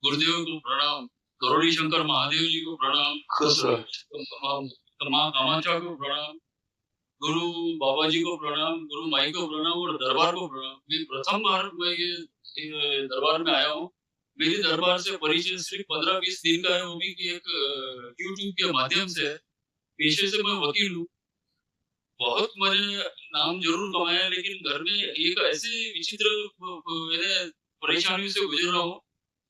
गुरुदेव को प्रणाम, गौरी शंकर महादेव जी को प्रणाम, खुश रहो। माँ कामाख्या को प्रणाम, गुरु बाबा जी को प्रणाम, गुरु माई को प्रणाम और दरबार को प्रणाम। मैं प्रथम बार मैं ये दरबार में आया हूँ। मेरी दरबार से परिचय सिर्फ 15-20 दिन का है, वो भी कि एक यूट्यूब के माध्यम से। पेशे से मैं वकील हूँ। बहुत मैंने नाम ज़रूर कमाया है, लेकिन घर में एक ऐसे विचित्र मैंने परेशानियों से गुज़र रहा हूँ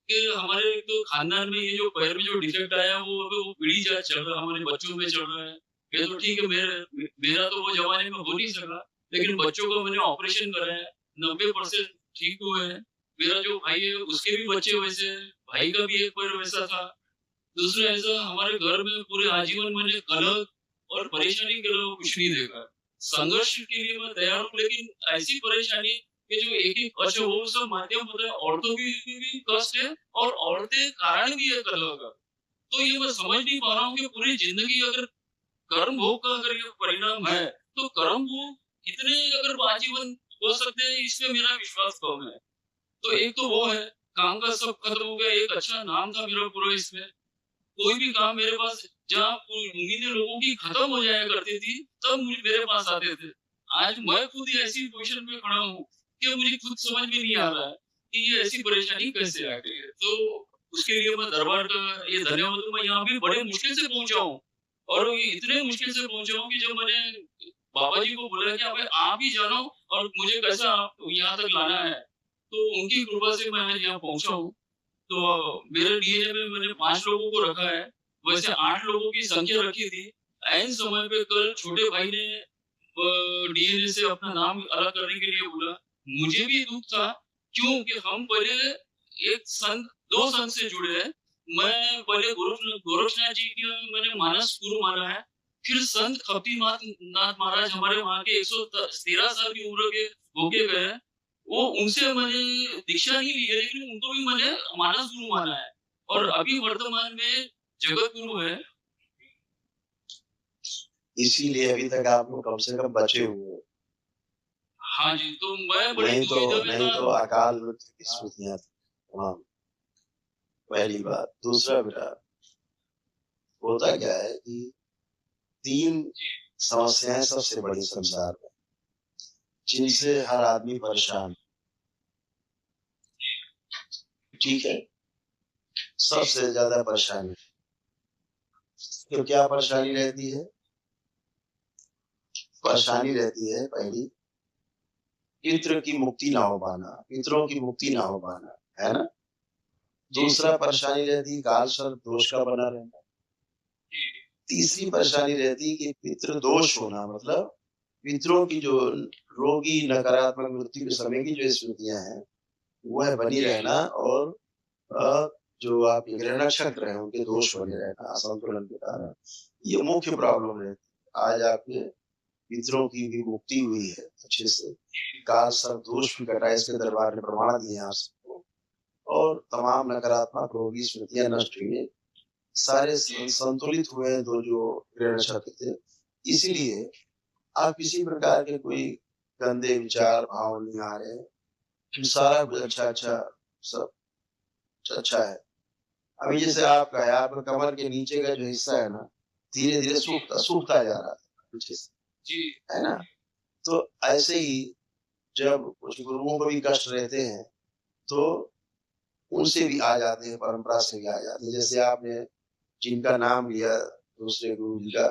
कि हमारे एक तो खानदान में ये जो पैर में जो डिफेक्ट आया है, वो पीढ़ी जात चल रहा है, हमारे बच्चों में चल रहा है। ये तो ठीक है, मेरा तो वो ज़माने में हो नहीं सका, लेकिन बच्चों का मैंने ऑपरेशन कराया, 90% ठीक हुए हैं। मेरा जो भाई है, उसके भी बच्चे वैसे हैं, भाई का भी एक पैर वैसा था। दूसरा ऐसा हमारे घर में पूरे आजीवन मैंने कलह और परेशानी के अलावा कुछ नहीं देखा। संघर्ष के लिए मैं तैयार हूँ, लेकिन ऐसी परेशानी कि जो एक-एक अच्छा वो सब माध्यम होता है, औरतों की भी कष्ट है और औरतें कारण भी है कलह का। तो ये मैं समझ नहीं पा रहा हूँ कि पूरी ज़िंदगी अगर कर्म भोग का अगर ये परिणाम है, तो कर्म भोग कितने अगर आजीवन हो सकते हैं, इसमें मेरा विश्वास कम है। तो एक तो वो है, काम का सब खत्म हो गया, एक अच्छा नाम था मेरा पूरा इसमें। कोई भी काम मेरे पास जहाँ उम्मीदें लोगों की खत्म हो जाया करती थी, तब मुझे मेरे पास आते थे। आज मैं खुद ही ऐसी पोज़ीशन में खड़ा हूँ कि मुझे खुद समझ में नहीं आ रहा है कि ये ऐसी परेशानी कैसे आ गई है। तो उसके लिए मैं दरबार का ये धन्यवाद दूँ, मैं यहाँ पे बड़े मुश्किल से पहुँचा हूँ और ये इतने मुश्किल से पहुँचा हूँ कि जब मैंने बाबा जी को बोला कि अबे आप ही जानो और मुझे कैसा आप यहाँ तक लाना है, तो उनकी कृपा से मैं आज यहाँ पहुँचा हूँ। तो मेरे डीएनए में मैंने 5 लोगों को रखा है, वैसे 8 लोगों की संख्या रखी थी। ऐन समय पे कल छोटे भाई ने डीएनए से अपना नाम अलग करने के लिए बोला। मुझे भी दुःख था, क्यों कि हम पहले एक संघ 2 संघ से जुड़े हैं। मैं पहले गोरक्षनाथ जी की मैंने मानस गुरु माना है, फिर संत खपीनाथ नाथ महाराज हमारे वहाँ के 113 साल की उम्र के होके गए हैं। वो उनसे मैंने दीक्षा नहीं ली है, लेकिन उनको भी मैंने मानस गुरु माना है और अभी वर्तमान में जगत गुरु है। इसीलिए अभी तक आप लोग कम से कम बचे हुए हो। हाँ जी, तो मैं बड़ी दुविधा में नहीं था। तो अकाल मृत्यु की स्मृतियाँ तमाम। पहली बात। दूसरा बेटा, होता क्या है कि 3 जी, समस्याएँ सबसे बड़ी संसार में, जिनसे हर आदमी परेशान। ठीक है? सबसे ज़्यादा परेशानी। तो क्या परेशानी रहती है? परेशानी रहती है पहली, पितृ की मुक्ति ना हो पाना, पितरों की मुक्ति ना हो पाना, है ना? दूसरा परेशानी रहती है काल सर्प दोष का बना रहना। तीसरी परेशानी रहती है कि पितृ दोष होना, मतलब पितरों की जो रोगी नकारात्मक मृत्यु के समय की जो स्मृतियाँ हैं, वह बनी रहना और जो आपके ग्रह नक्षत्र हैं, उनके दोष बने रहना असंतुलन के कारण। ये मुख्य प्रॉब्लम रहती है। आज आपके पितरों की भी मुक्ति हुई है अच्छे से। काल सर्प दोष भी कटा, इसके दरबार ने प्रमाण दिए हैं आप सबको और तमाम नकारात्मक रोगी स्मृतियाँ नष्ट हुई हैं। सारे संतुलित हुए हैं 2 जो ग्रह नक्षत्र थे। इसीलिए आप किसी प्रकार के कोई गंदे विचार, भाव नहीं आ रहे हैं। सारा कुछ अच्छा-अच्छा सब अच्छा है। अभी जैसे आपका है, आपका कमर के नीचे का जो हिस्सा है ना, धीरे-धीरे सूखता जा रहा है पीछे से, जी, है ना? तो ऐसे ही जब कुछ गुरुओं को भी कष्ट रहते हैं, तो उनसे भी आ जाते हैं, परंपरा से भी आ जाते हैं। जैसे आपने जिनका नाम लिया दूसरे गुरु जी का,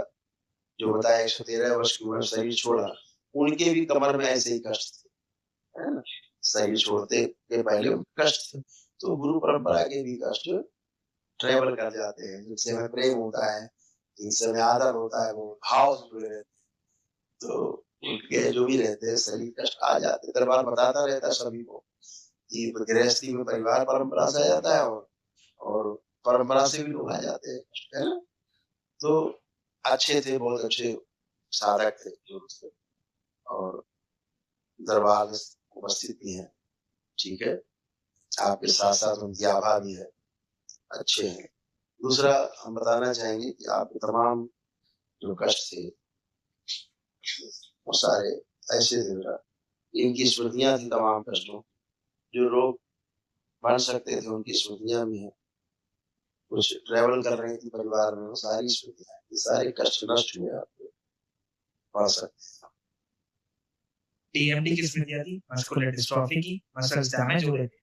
जो बताया 113 वर्ष की उम्र में शरीर छोड़ा, उनके भी कमर में ऐसे ही कष्ट थे, है ना? शरीर छोड़ते के पहले कष्ट थे। तो गुरु परंपरा के भी कष्ट ट्रैवल कर जाते हैं, जिनसे हमें प्रेम होता है, जिनसे हमें आदर होता है, वो भाव से जुड़े रहते हैं। तो उनके जो भी रहते हैं, शरीर कष्ट आ जाते हैं। दरबार बताता रहता है सभी को कि गृहस्थी में परिवार परंपरा से आ जाता है और परंपरा से भी लोग आ जाते हैं, है ना? तो अच्छे थे, बहुत अच्छे साधक थे जो थे और दरबार में उपस्थित भी हैं, ठीक है? आपके साथ-साथ उनकी आभा भी है, अच्छे हैं। दूसरा हम बताना चाहेंगे कि आपके तमाम जो कष्ट थे, वो सारे ऐसे थे बेटा, इनकी स्मृतियाँ थी तमाम कष्टों, जो रोग बन सकते थे, उनकी स्मृतियाँ भी हैं। कुछ ट्रैवल कर रही थी परिवार में, वो सारी स्मृतियाँ, ये सारे कष्ट नष्ट हुए आपके, पढ़ सकते हैं। टीएमडी की स्मृतियाँ थी, मस्कुलर डिस्ट्रॉफी की, मसल्स डैमेज हो रहे थे,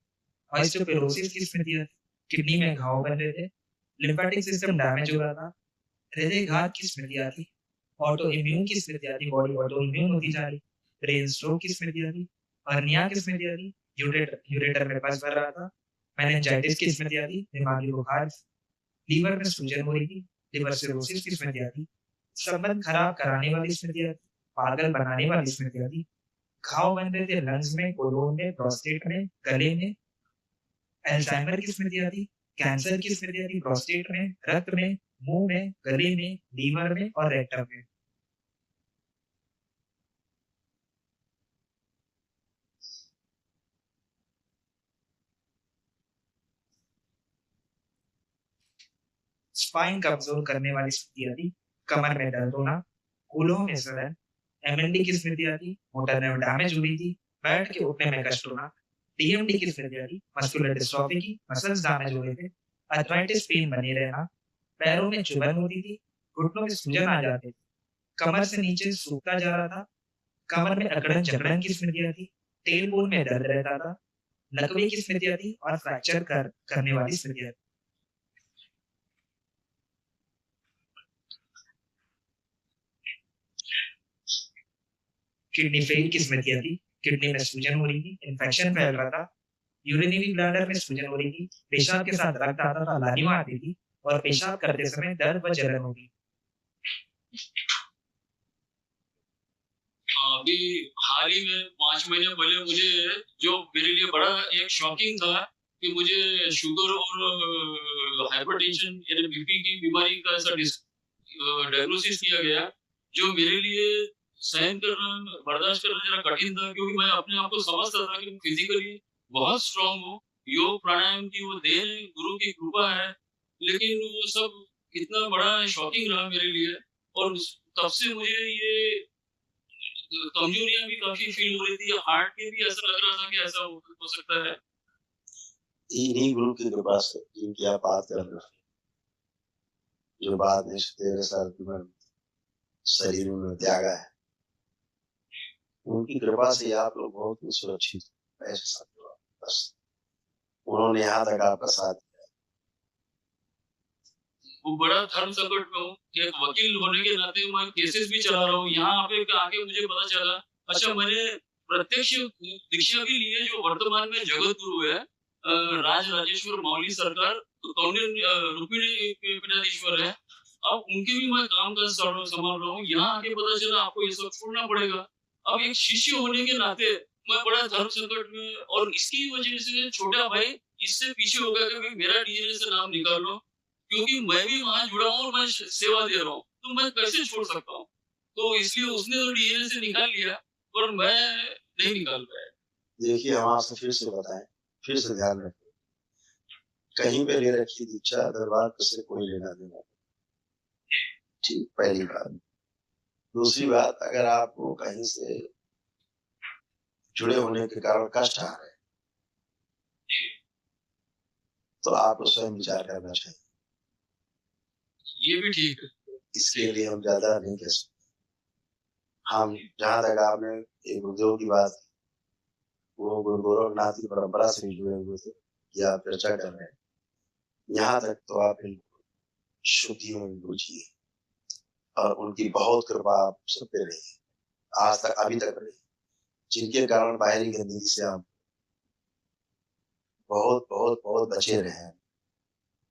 ऑस्टियोपोरोसिस की स्मृतियाँ थी, किडनी में घाव बन रहे थे, लिम्फेटिक सिस्टम डैमेज हो रहा था, हृदयघात की स्मृतियाँ थी, ऑटो इम्यून की स्मृतियाँ थी, बॉडी ऑटो इम्यून होती जा रही, ब्रेन स्ट्रोक की स्मृतियाँ थी, हर्निया की स्मृतियाँ थी, यूरेटर में पस भर रहा था, मेनिंजाइटिस की स्मृतियाँ थी, दिमागी बुखार, लीवर में सूजन हो रही थी, लिवर सिरोसिस की स्मृतियाँ थी, संबंध खराब कराने वाली स्मृतियाँ थी, पागल बनाने वाली स्मृतियाँ थी, घाव बन रहे थे लंग्स में, कोलोन में, प्रोस्टेट में, गले में, अल्जाइमर की स्मृतियाँ थी, कैंसर की स्मृतियाँ थी, प्रोस्टेट में, रक्त में, मुंह में, गले में, लीवर में और रेक्टम में। स्पाइन कमजोर करने वाली स्मृतियाँ थी, कमर में दर्द होना, कूल्हों में सड़न, एमएनडी की स्मृतियाँ थी, मोटर न्यूरॉन डैमेज हुई थी, बैठ के उठने में कष्ट होना, टीएमडी की स्मृतियाँ थी, मस्कुलर डिस्ट्रॉफी की, मसल्स डैमेज हो रहे थे, अर्थराइटिस पेन बने रहना, पैरों में चुभन होती थी, घुटनों में सूजन आ जाती थी, कमर से नीचे सूखता जा रहा था, कमर में अकड़न जकड़न की स्मृतियाँ थी, टेलबोन में दर्द रहता था, लकवे की स्मृतियाँ थी और फ्रैक्चर करने वाली स्मृतियाँ थी। किडनी फेल की स्मृतियाँ थी, किडनी में सूजन हो रही थी, इन्फेक्शन फैल रहा था, यूरिनरी ब्लैडर में सूजन हो रही थी, पेशाब के साथ रक्त आता था, लालिमा आती थी और पेशाब करते समय दर्द व जलन होती। अभी हाल ही में 5 महीने पहले मुझे जो मेरे लिए बड़ा एक शॉकिंग था कि मुझे शुगर और हाइपरटेंशन यानी बीपी की बीमारी का ऐसा डायग्नोसिस किया गया, जो मेरे लिए सहन करना, बर्दाश्त करना जरा कठिन था, क्योंकि मैं अपने आप को समझता था कि फिजिकली बहुत स्ट्रांग हूँ, योग प्राणायाम की वो देन है, गुरु की कृपा है, लेकिन वो सब इतना बड़ा शॉकिंग रहा मेरे लिए। और तब से मुझे ये कमजोरियां भी काफी फील हो रही थी, हार्ट के भी ऐसा लग रहा था कि ऐसा हो सकता है। इन्हीं गुरु की कृपा से जिनकी आप बात कर रहे हैं, जो बाद में 13 साल की उम्र में शरीर में त्यागा है, उनकी कृपा से आप लोग बहुत ही सुरक्षित ऐसे साथ हो। बस उन्होंने यहाँ तक आपका साथ दिया। वो बड़ा धर्म संकट में हूँ, एक वकील होने के नाते मैं केसेस भी चला रहा हूँ। यहाँ पे आके मुझे पता चला, अच्छा मैंने प्रत्यक्ष दीक्षा भी ली है, जो वर्तमान में जगत गुरु है राज राजेश्वर मौली सरकार, रुक्मिणी पीठाधीश्वर है। अब उनके भी मैं काम काज संभाल रहा हूँ। यहाँ आके पता चला आपको ये सब छोड़ना पड़ेगा। अब एक शिष्य होने के नाते मैं बड़ा धर्म संकट में, और इसकी वजह से छोटा भाई इससे पीछे हो गया कि मेरा डीएनए से नाम निकाल लो, क्योंकि मैं भी वहां जुड़ा हूँ और मैं सेवा दे रहा हूँ, तो मैं कैसे छोड़ सकता हूँ। तो इसलिए उसने तो डीएनए से निकाल लिया, पर मैं नहीं निकाल पाया। देखिए हम आपसे फिर से बताएं, फिर से ध्यान रखें, कहीं पे ले रखी दीक्षा दरबार से कोई लेना देना। ठीक, पहली बात। दूसरी बात, अगर आपको कहीं से जुड़े होने के कारण कष्ट आ रहे हैं, तो आपको स्वयं विचार करना चाहिए। ये भी ठीक है। इसके लिए हम ज्यादा नहीं कह सकते। हम जहाँ तक आपने एक गुरुदेव की बात, वो गुरु गोरखनाथ की परंपरा से जुड़े हुए थे, या आप चर्चा कर रहे हैं, यहाँ तक तो आप शुद्धि में रुचि है और उनकी बहुत कृपा आप सब पे रही, आज तक अभी तक रही, जिनके कारण बाहरी गंदगी से आप बहुत बहुत बहुत बचे रहे हैं।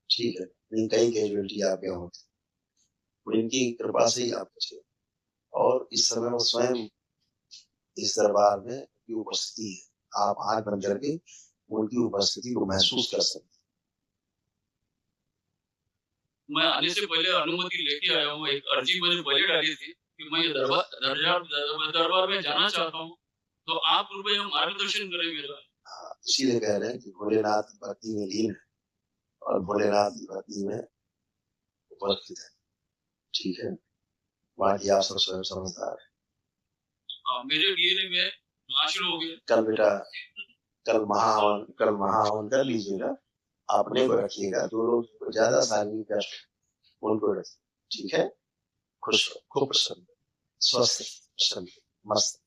ठीक है, कई कैजुअलिटी आपके होती, इनकी कृपा से ही आप बचे, और इस समय वो स्वयं इस दरबार में उनकी उपस्थिति है। आप आंख बंद करके उनकी उपस्थिति को महसूस कर सकते। मैं आने से पहले अनुमति लेके आया हूँ, एक अर्जी मैंने पहले डाली थी कि मैं ये दरबार में जाना चाहता हूँ, तो आप कृपया मार्गदर्शन करें मेरा। इसीलिए कह रहे हैं कि भोलेनाथ की भक्ति में लीन है और भोलेनाथ की भक्ति में उपस्थित है। ठीक है, बाकी आप सब स्वयं समझदार है। मेरे डीएनए में 5 लोग हैं। कल बेटा कल महाहवन कर लीजिएगा, अपने को रखिएगा, जो लोग ज्यादा शारीरिक कष्ट उनको रखिए, ठीक है। खुश रहो, खूब प्रसन्न, स्वस्थ, प्रसन्न, मस्त।